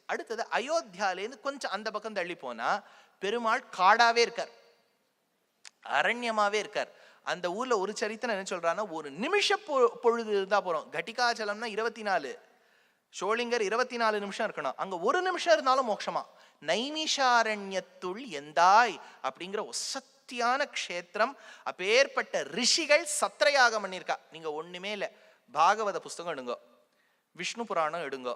அடுத்தது அயோத்தியாலேருந்து கொஞ்சம் அந்த பக்கம் தள்ளி போனா பெருமாள் காடாவே இருக்கார், அரண்யமாவே இருக்கார். அந்த ஊர்ல ஒரு சரித்திரம் என்ன சொல்றான்னா, ஒரு நிமிஷ பொழுது இருந்தா போறோம். கட்டிகாச்சலம்னா 24, ஷோலிங்கர் 24 நிமிஷம் இருக்கணும். அங்க ஒரு நிமிஷம் இருந்தாலும் மோட்சமா. நைமிஷாரண்யத்துள் எந்தாய் அப்படிங்கிற ஒசத்தியான க்ஷேத்திரம். அப்பேற்பட்ட ரிஷிகள் சத்திரயாகம் பண்ணியிருக்கா. நீங்க ஒண்ணுமே இல்லை, பாகவத புஸ்தகம் எடுங்கோ, விஷ்ணு புராணம் எடுங்கோ,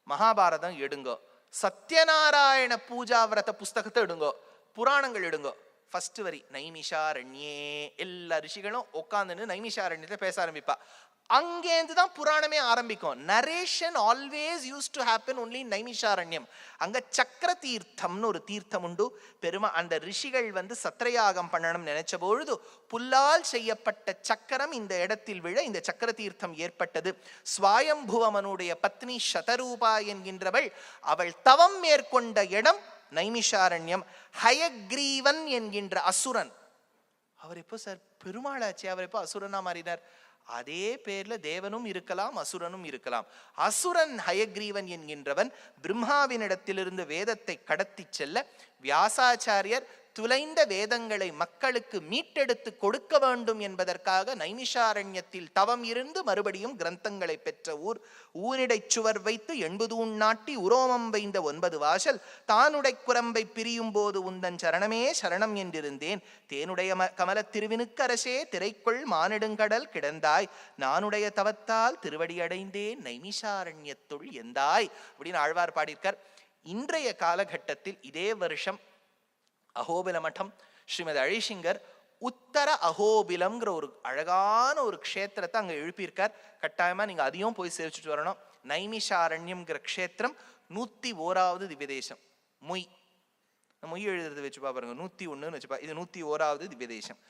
மகாபாரதம் எடுங்கோ, சத்யநாராயண பூஜா விரத புஸ்தகத்தை எடுங்கோ, புராணங்கள் எடுங்கோ. ஃபர்ஸ்ட் வரி நைமிஷாரண்யே. எல்லா ரிஷிகளும் உட்காந்துன்னு நைமிஷாரண்யத்தை பேச ஆரம்பிப்பா. அங்கேருந்து தான் புராணமே ஆரம்பிக்கும். Narration always use to happen only Naimisharanyam. அங்க சக்கர தீர்த்தம்னு ஒரு தீர்த்தம் உண்டு. அந்த ரிஷிகள் சத்திரயாகம் பண்ணணும் நினைச்ச பொழுது புல்லால் செய்யப்பட்ட சக்கரம் இந்த இடத்தில் விழ இந்த சக்கர தீர்த்தம் ஏற்பட்டது. ஸ்வயம்புவமனுடைய பத்னி சதரூபா என்கின்றவள் அவள் தவம் மேற்கொண்ட இடம் நைமிஷாரண்யம். ஹயக்ரீவன் என்கின்ற அசுரன், அவர் எப்போ சார் பெருமாளாச்சு, அவர் எப்போ அசுரனா மாறினார்? அதே பேர்ல தேவனும் இருக்கலாம் அசுரனும் இருக்கலாம். அசுரன் ஹயக்ரீவன் என்கின்றவன் பிரம்மாவினிடத்திலிருந்து வேதத்தை கடத்தி செல்ல வியாசாச்சாரியர் துளைந்த வேதங்களை மக்களுக்கு மீட்டெடுத்து கொடுக்க வேண்டும் என்பதற்காக நைமிஷாரண்யத்தில் தவம் இருந்து மறுபடியும் கிரந்தங்களை பெற்ற ஊர். ஊனிடை சுவர் வைத்து 80 உண்ணாட்டி உரோமம் வைந்த 9 வாசல் தானுடை குரம்பை பிரியும் போது உந்தன் சரணமே சரணம் என்றிருந்தேன். தேனுடைய கமல திருவினுக்கரசே திரைக்குள் மானிடுங்கடல் கிடந்தாய் நானுடைய தவத்தால் திருவடியடைந்தேன் நைமிஷாரண்யத்துள் எந்தாய் அப்படின்னு ஆழ்வார் பாடியிருக்கார். இன்றைய காலகட்டத்தில் இதே வருஷம் அஹோபில மட்டம் ஸ்ரீமதி அழிசிங்கர் உத்தர அஹோபிலம்ங்கிற ஒரு அழகான ஒரு க்ஷேத்திரத்தை அங்க எழுப்பியிருக்கார். கட்டாயமா நீங்க அதையும் போய் சேவிச்சுட்டு வரணும். நைமிஷாரண்யம்ங்கிற க்ஷேத்திரம் 101வது திவ்யதேசம். மொய் எழுதுறது வச்சுப்பா பாருங்க, 101 வச்சுப்பா, இது 101வது திவ்யதேசம்.